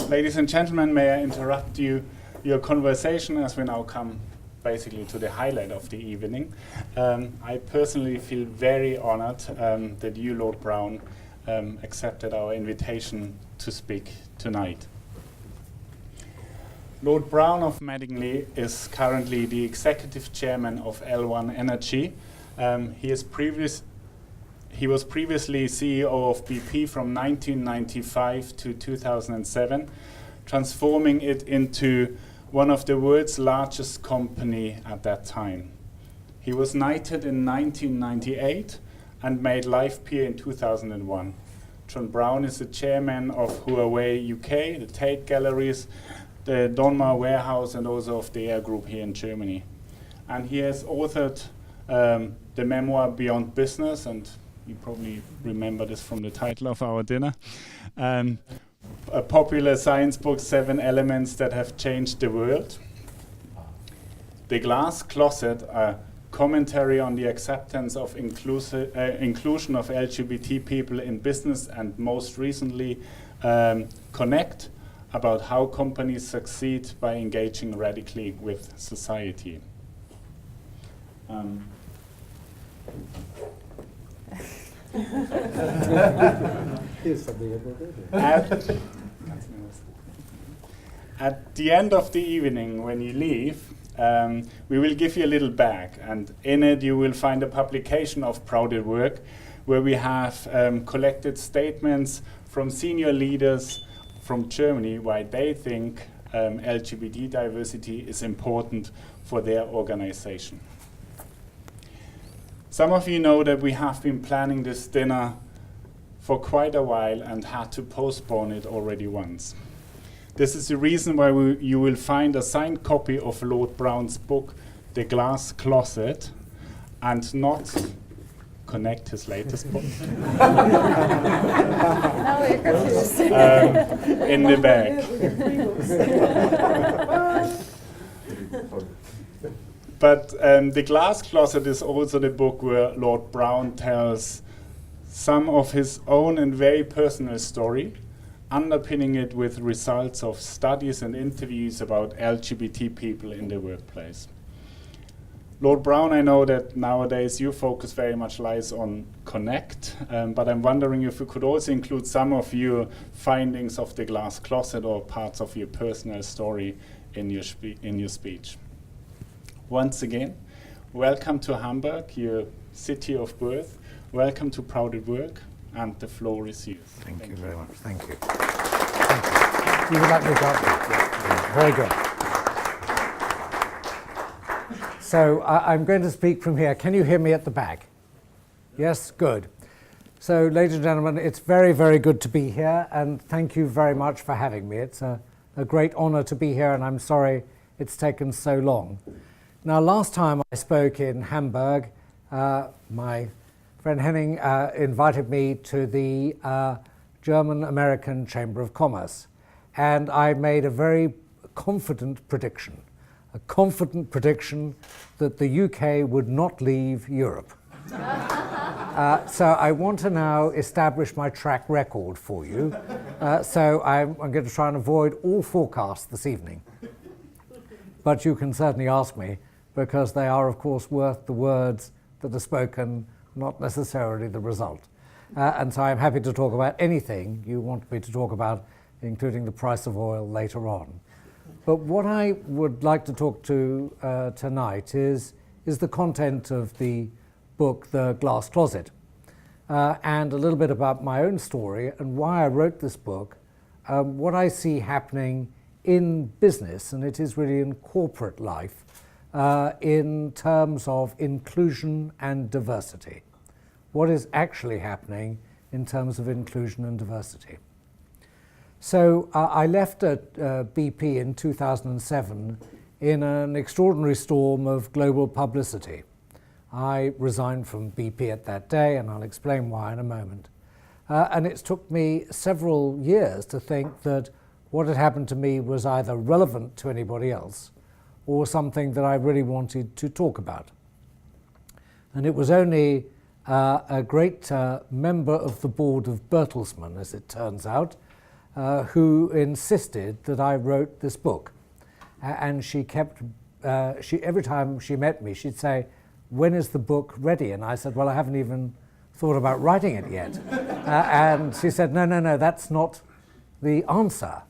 Ladies and gentlemen, may I interrupt your conversation as we now come basically to the highlight of the evening. I personally feel very honored that you, Lord Browne, accepted our invitation to speak tonight. Lord Browne of Madingley is currently the executive chairman of L1 Energy. He was previously CEO of BP from 1995 to 2007, transforming it into one of the world's largest company at that time. He was knighted in 1998 and made life peer in 2001. John Browne is the chairman of Huawei UK, the Tate Galleries, the Donmar Warehouse, and also of the Air Group here in Germany. And he has authored the memoir Beyond Business, and you probably remember this from the title of our dinner. A popular science book, 7 Elements That Have Changed the World. The Glass Closet, a commentary on the acceptance of inclusion of LGBT people in business, and most recently, Connect, about how companies succeed by engaging radically with society. At the end of the evening, when you leave, we will give you a little bag, and in it you will find a publication of PROUT at Work, where we have collected statements from senior leaders from Germany why they think LGBT diversity is important for their organization. Some of you know that we have been planning this dinner for quite a while and had to postpone it already once. This is the reason why you will find a signed copy of Lord Browne's book, The Glass Closet, and not Connect, his latest book, Now we're confused. in the bag. But The Glass Closet is also the book where Lord Browne tells some of his own and very personal story, underpinning it with results of studies and interviews about LGBT people in the workplace. Lord Browne, I know that nowadays your focus very much lies on Connect, but I'm wondering if you could also include some of your findings of The Glass Closet or parts of your personal story in your speech. Once again, welcome to Hamburg, your city of birth. Welcome to PROUT at Work, and the floor is yours. Thank you very much. Thank you. Thank you. You would like me to answer? Yeah. Very good. So I'm going to speak from here. Can you hear me at the back? Yes, good. So, ladies and gentlemen, it's very, very good to be here, and thank you very much for having me. It's a great honor to be here, and I'm sorry it's taken so long. Now, last time I spoke in Hamburg, my friend Henning invited me to the German-American Chamber of Commerce, and I made a very confident prediction that the UK would not leave Europe. So I want to now establish my track record for you. So I'm going to try and avoid all forecasts this evening. But you can certainly ask me, because they are, of course, worth the words that are spoken, not necessarily the result. And so I'm happy to talk about anything you want me to talk about, including the price of oil later on. But what I would like to talk to tonight is the content of the book, The Glass Closet, and a little bit about my own story and why I wrote this book, what I see happening in business, and it is really in corporate life, in terms of inclusion and diversity. What is actually happening in terms of inclusion and diversity? So I left at BP in 2007 in an extraordinary storm of global publicity. I resigned from BP at that day, and I'll explain why in a moment. And it took me several years to think that what had happened to me was either relevant to anybody else or something that I really wanted to talk about. And it was only a great member of the board of Bertelsmann, as it turns out, who insisted that I wrote this book. And she kept, every time she met me, she'd say, "When is the book ready?" And I said, "Well, I haven't even thought about writing it yet." And she said, no, that's not the answer.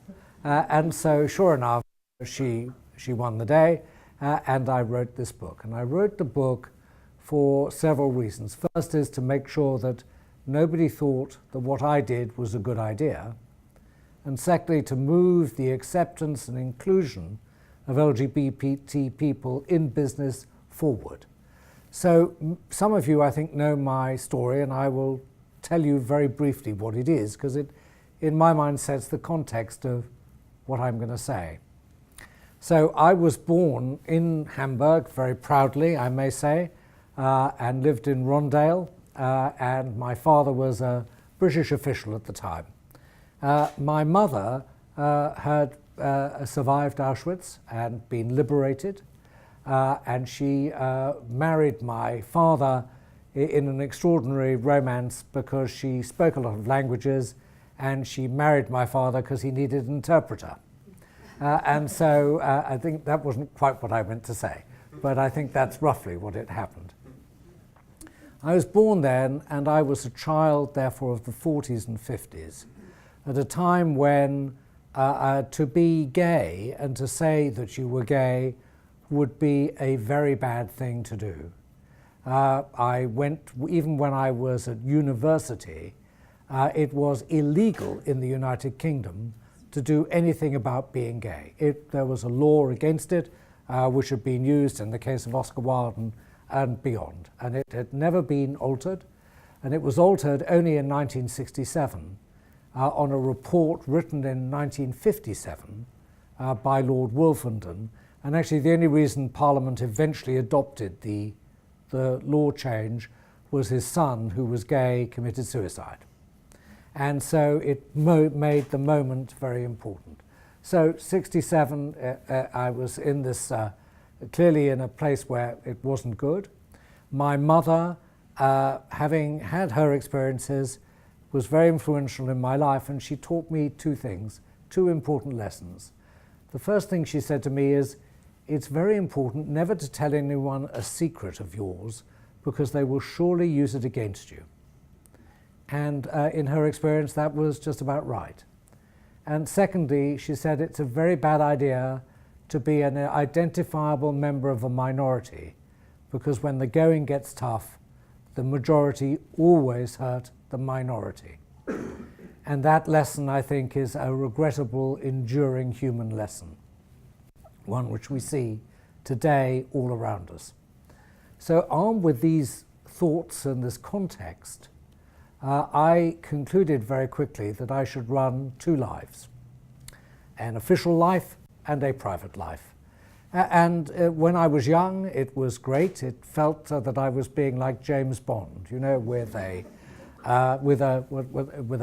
And so, sure enough, she won the day, and I wrote this book. And I wrote the book for several reasons. First is to make sure that nobody thought that what I did was a good idea. And secondly, to move the acceptance and inclusion of LGBT people in business forward. So some of you, I think, know my story, and I will tell you very briefly what it is, because it, in my mind, sets the context of what I'm going to say. So I was born in Hamburg, very proudly, I may say, and lived in Rondale, and my father was a British official at the time. My mother had survived Auschwitz and been liberated, and she married my father in an extraordinary romance because she spoke a lot of languages, and she married my father because he needed an interpreter. And so I think that wasn't quite what I meant to say, but I think that's roughly what had happened. I was born then, and I was a child, therefore, of the 40s and 50s, at a time when to be gay and to say that you were gay would be a very bad thing to do. Even when I was at university, it was illegal in the United Kingdom to do anything about being gay. There was a law against it, which had been used in the case of Oscar Wilde and beyond. And it had never been altered. And it was altered only in 1967 on a report written in 1957 by Lord Wolfenden. And actually the only reason Parliament eventually adopted the law change was his son, who was gay, committed suicide. And so it made the moment very important. So 67, I was in this, clearly in a place where it wasn't good. My mother, having had her experiences, was very influential in my life, and she taught me two things, two important lessons. The first thing she said to me is, it's very important never to tell anyone a secret of yours, because they will surely use it against you. And in her experience, that was just about right. And secondly, she said it's a very bad idea to be an identifiable member of a minority, because when the going gets tough, the majority always hurt the minority. And that lesson, I think, is a regrettable, enduring human lesson, one which we see today all around us. So armed with these thoughts and this context, I concluded very quickly that I should run two lives, an official life and a private life. And when I was young, it was great. It felt that I was being like James Bond, you know, with a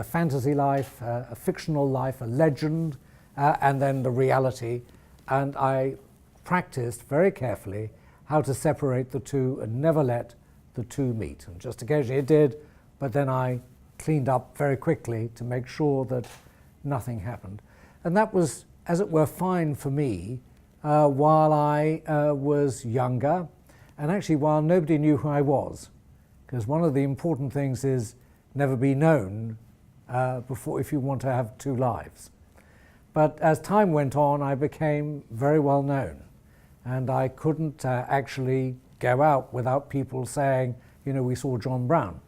fantasy life, a fictional life, a legend, and then the reality. And I practiced very carefully how to separate the two and never let the two meet. And just occasionally it did, but then I cleaned up very quickly to make sure that nothing happened. And that was, as it were, fine for me while I was younger, and actually while nobody knew who I was. Because one of the important things is never be known before if you want to have two lives. But as time went on, I became very well known, and I couldn't actually go out without people saying, you know, we saw John Browne.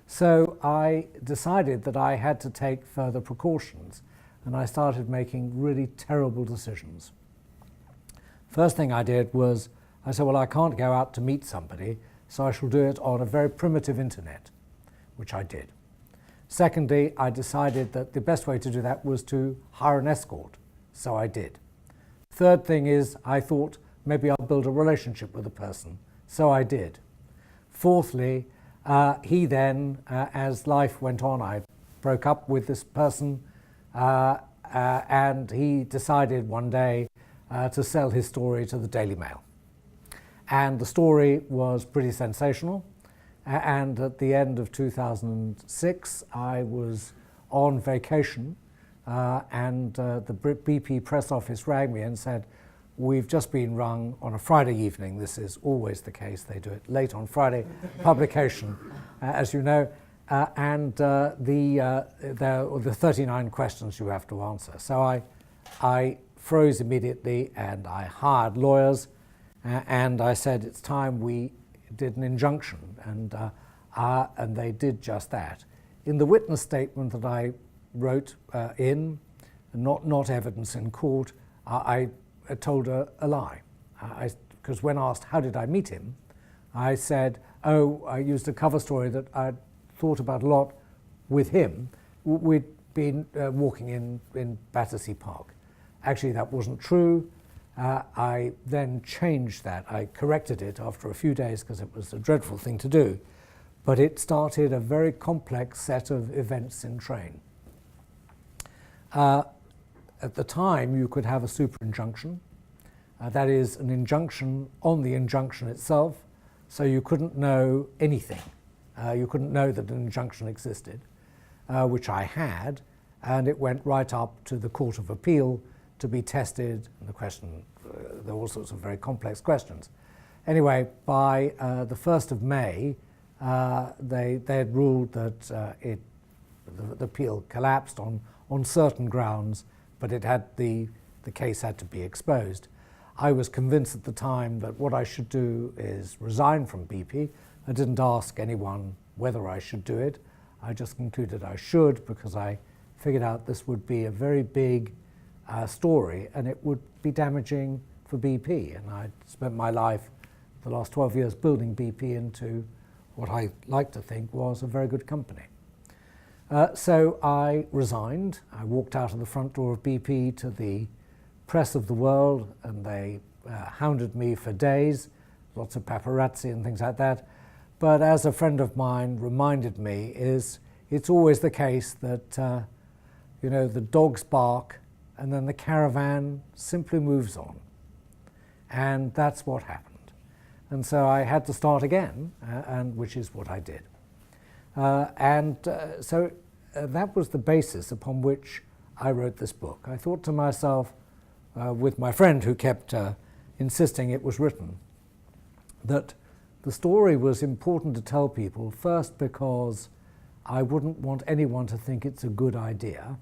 So I decided that I had to take further precautions, and I started making really terrible decisions. First thing I did was, I said, well, I can't go out to meet somebody, so I shall do it on a very primitive internet, which I did. Secondly, I decided that the best way to do that was to hire an escort, so I did. Third thing is, I thought maybe I'll build a relationship with a person, so I did. Fourthly, he then, as life went on, I broke up with this person, and he decided one day to sell his story to the Daily Mail. And the story was pretty sensational. And at the end of 2006, I was on vacation, and the BP press office rang me and said, we've just been rung on a Friday evening. This is always the case. They do it late on Friday publication, as you know, and the 39 questions you have to answer. So I froze immediately, and I hired lawyers, and I said, it's time we did an injunction, and they did just that. In the witness statement that I wrote not evidence in court, I told a lie. Because when asked, how did I meet him, I said, I used a cover story that I'd thought about a lot with him. We'd been walking in Battersea Park. Actually, that wasn't true. I then changed that. I corrected it after a few days because it was a dreadful thing to do. But it started a very complex set of events in train. At the time, you could have a super injunction. That is an injunction on the injunction itself, so you couldn't know anything. You couldn't know that an injunction existed, which I had, and it went right up to the Court of Appeal to be tested. And the question, there were all sorts of very complex questions. Anyway, by the 1st of May, they had ruled that the appeal collapsed on certain grounds, but the case had to be exposed. I was convinced at the time that what I should do is resign from BP. I didn't ask anyone whether I should do it. I just concluded I should, because I figured out this would be a very big story, and it would be damaging for BP. And I'd spent my life, the last 12 years, building BP into what I like to think was a very good company. So I resigned. I walked out of the front door of BP to the press of the world, and they hounded me for days, lots of paparazzi and things like that. But as a friend of mine reminded me, it's always the case that the dogs bark and then the caravan simply moves on. And that's what happened. And so I had to start again, and which is what I did. So that was the basis upon which I wrote this book. I thought to myself, with my friend who kept insisting it was written, that the story was important to tell people, first because I wouldn't want anyone to think it's a good idea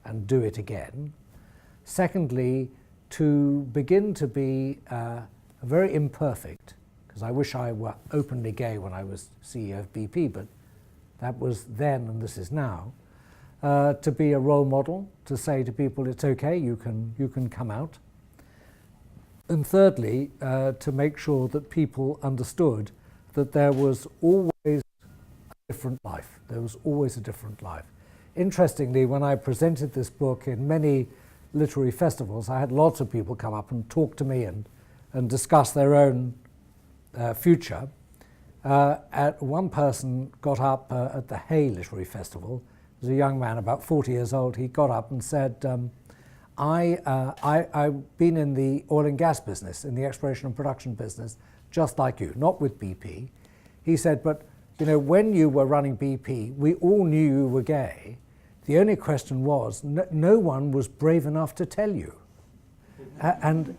and do it again. Secondly, to begin to be very imperfect, because I wish I were openly gay when I was CEO of BP, but that was then and this is now. To be a role model, to say to people it's okay, you can come out. And thirdly, to make sure that people understood that there was always a different life. There was always a different life. Interestingly, when I presented this book in many literary festivals, I had lots of people come up and talk to me and discuss their own future. One person got up at the Hay Literary Festival. He was a young man, about 40 years old. He got up and said, I've been in the oil and gas business, in the exploration and production business, just like you, not with BP. He said, but when you were running BP, we all knew you were gay. The only question was, no one was brave enough to tell you. And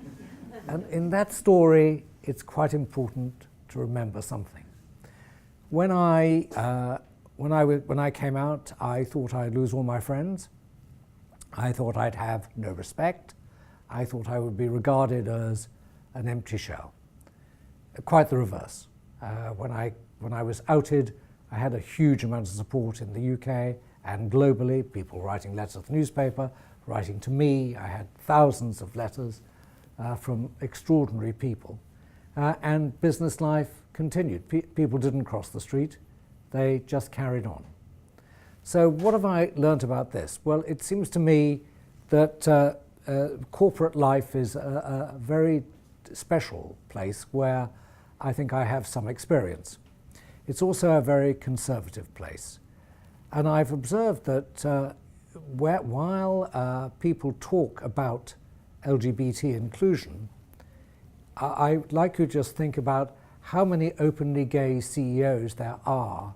in that story, it's quite important to remember something. When I came out, I thought I'd lose all my friends. I thought I'd have no respect. I thought I would be regarded as an empty shell. Quite the reverse. When I was outed, I had a huge amount of support in the UK and globally, people writing letters to the newspaper, writing to me. I had thousands of letters from extraordinary people. And business life continued. People didn't cross the street. They just carried on. So what have I learned about this? Well, it seems to me that corporate life is a very special place where I think I have some experience. It's also a very conservative place. And I've observed that while people talk about LGBT inclusion, I'd like you to just think about how many openly gay CEOs there are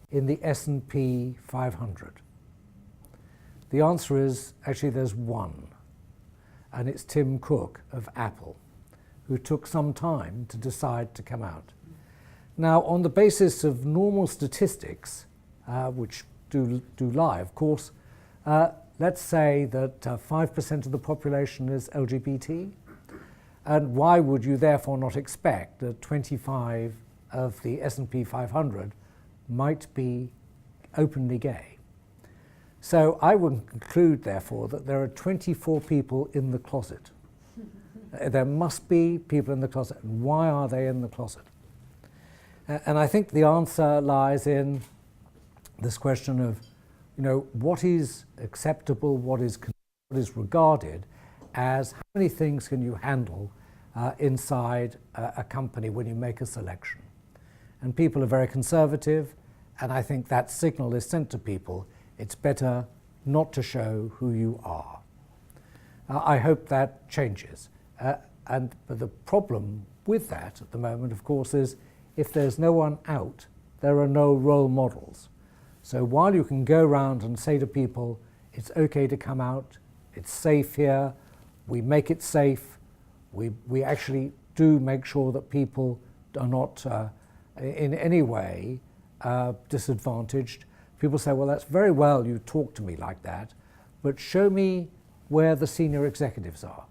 in the S&P 500. The answer is actually there's one, and it's Tim Cook of Apple, who took some time to decide to come out. Now, on the basis of normal statistics, which do lie, of course, let's say that 5% of the population is LGBT, and why would you therefore not expect that 25 of the S&P 500 might be openly gay? So I would conclude, therefore, that there are 24 people in the closet. There must be people in the closet. And why are they in the closet? And I think the answer lies in this question of, what is acceptable, what is regarded as how many things can you handle inside a company when you make a selection. And people are very conservative, and I think that signal is sent to people. It's better not to show who you are. I hope that changes. But the problem with that at the moment, of course, is if there's no one out, there are no role models. So while you can go around and say to people, it's okay to come out, it's safe here, we make it safe, we actually do make sure that people are not in any way disadvantaged. People say, well, that's very well you talk to me like that, but show me where the senior executives are.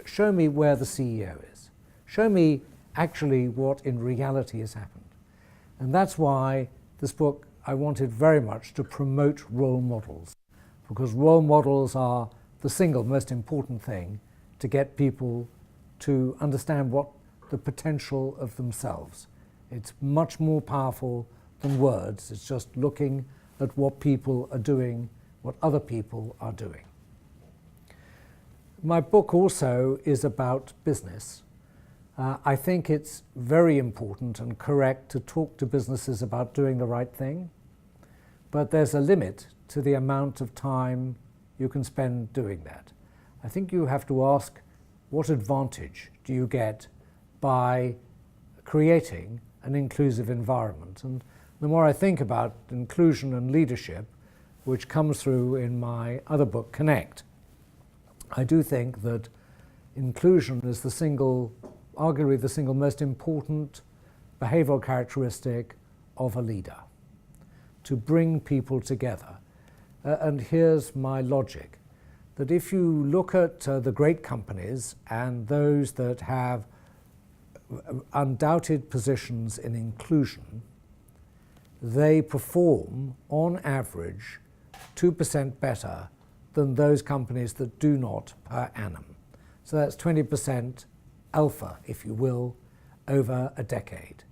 Show me where the CEO is. Show me actually what in reality has happened. And that's why this book, I wanted very much to promote role models, because role models are the single most important thing to get people to understand what the potential of themselves. It's much more powerful than words. It's just looking at what people are doing, what other people are doing. My book also is about business. I think it's very important and correct to talk to businesses about doing the right thing, but there's a limit to the amount of time you can spend doing that. I think you have to ask, what advantage do you get by creating an inclusive environment? And the more I think about inclusion and leadership, which comes through in my other book, Connect, I do think that inclusion is arguably the single most important behavioral characteristic of a leader, to bring people together. And here's my logic, that if you look at the great companies and those that have undoubted positions in inclusion, they perform, on average, 2% better than those companies that do not per annum. So that's 20% alpha, if you will, over a decade.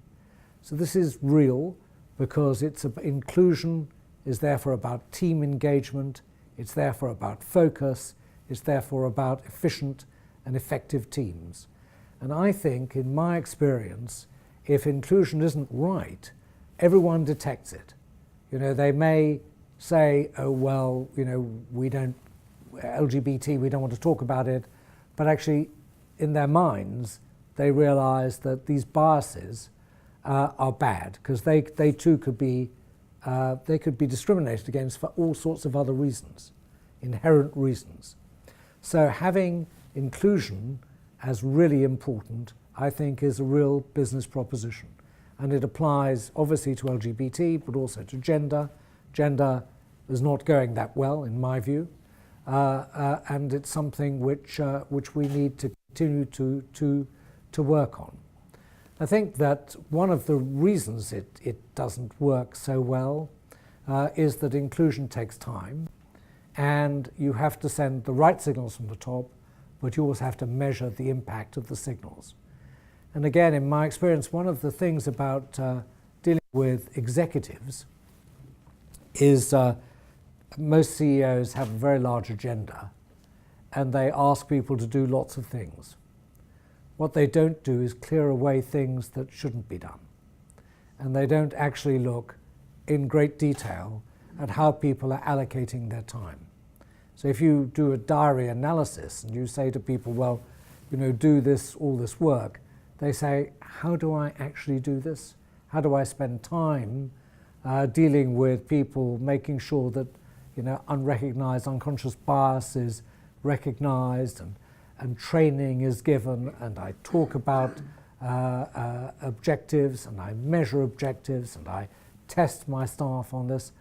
So this is real because inclusion is therefore about team engagement, it's therefore about focus, it's therefore about efficient and effective teams. And I think, in my experience, if inclusion isn't right, everyone detects it. They may say, oh, well, we don't, LGBT, we don't want to talk about it, but actually, in their minds, they realize that these biases are bad, because they too could be discriminated against for all sorts of other reasons, inherent reasons. So having inclusion as really important, I think, is a real business proposition. And it applies obviously to LGBT, but also to gender. Gender is not going that well, in my view, and it's something which we need to continue to work on. I think that one of the reasons it doesn't work so well is that inclusion takes time, and you have to send the right signals from the top, but you also have to measure the impact of the signals. And again, in my experience, one of the things about dealing with executives is most CEOs have a very large agenda, and they ask people to do lots of things. What they don't do is clear away things that shouldn't be done. And they don't actually look in great detail at how people are allocating their time. So if you do a diary analysis and you say to people, well, do all this work, they say, how do I actually do this? How do I spend time dealing with people, making sure that unrecognized unconscious bias is recognized and training is given, and I talk about objectives and I measure objectives and I test my staff on this.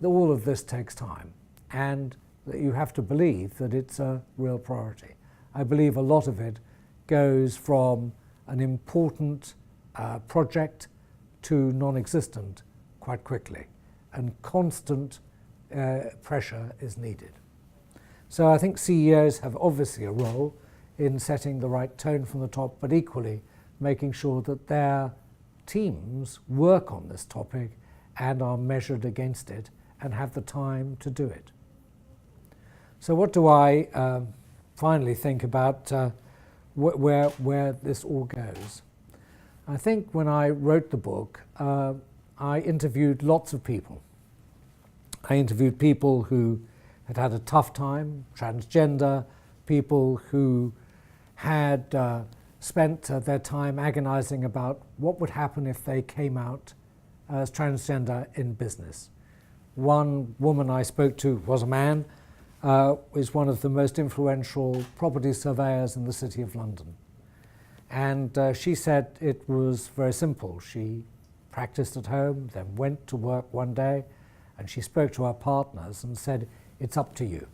All of this takes time, and that you have to believe that it's a real priority. I believe a lot of it goes from an important project to non-existent quite quickly, and constant pressure is needed. So I think CEOs have obviously a role in setting the right tone from the top, but equally making sure that their teams work on this topic and are measured against it and have the time to do it. So what do I finally think about where this all goes? I think when I wrote the book, I interviewed lots of people. I interviewed people who had had a tough time, transgender, people who had spent their time agonizing about what would happen if they came out as transgender in business. One woman I spoke to was a man, is one of the most influential property surveyors in the City of London. And she said it was very simple. She practiced at home, then went to work one day, and she spoke to her partners and said, "It's up to you."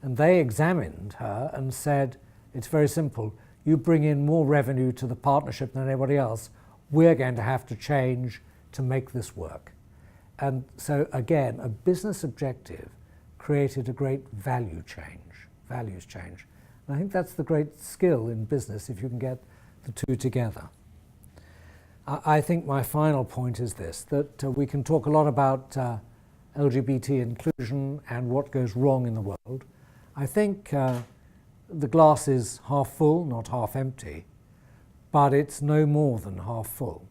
And they examined her and said, "It's very simple. You bring in more revenue to the partnership than anybody else. We're going to have to change to make this work." And so again, a business objective created a great values change. And I think that's the great skill in business, if you can get the two together. I think my final point is this, that we can talk a lot about LGBT inclusion and what goes wrong in the world. I think the glass is half full, not half empty, but it's no more than half full.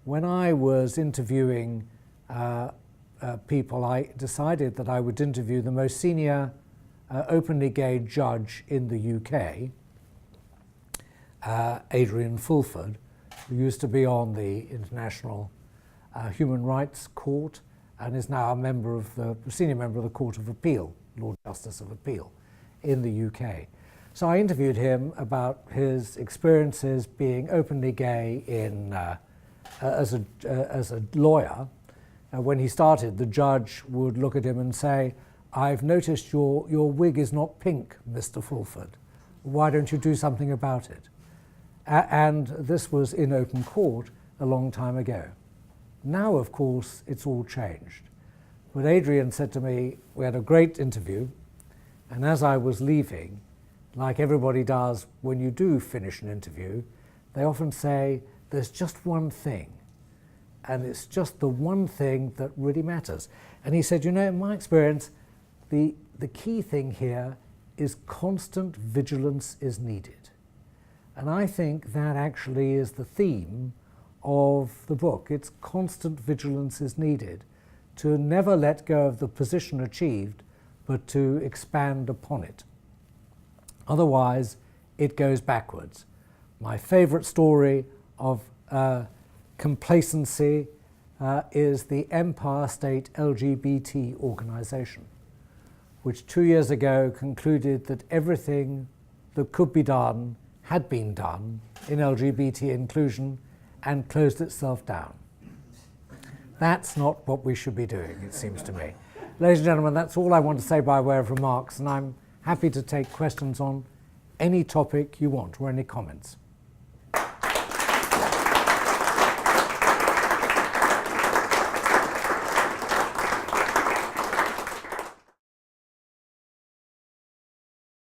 When I was interviewing people, I decided that I would interview the most senior openly gay judge in the UK, Adrian Fulford, who used to be on the International Human Rights Court and is now a senior member of the Court of Appeal, Lord Justice of Appeal in the UK. So I interviewed him about his experiences being openly gay as a lawyer. When he started, the judge would look at him and say, "I've noticed your wig is not pink, Mr. Fulford. Why don't you do something about it?" And this was in open court a long time ago. Now, of course, it's all changed. But Adrian said to me, we had a great interview, and as I was leaving, like everybody does when you do finish an interview, they often say, "There's just one thing, and it's just the one thing that really matters." And he said, in my experience, the key thing here is constant vigilance is needed. And I think that actually is the theme of the book. It's constant vigilance is needed to never let go of the position achieved, but to expand upon it. Otherwise, it goes backwards. My favorite story of complacency is the Empire State LGBT organization, which 2 years ago concluded that everything that could be done had been done in LGBT inclusion and closed itself down. That's not what we should be doing, it seems to me. Ladies and gentlemen, that's all I want to say by way of remarks, and I'm happy to take questions on any topic you want or any comments.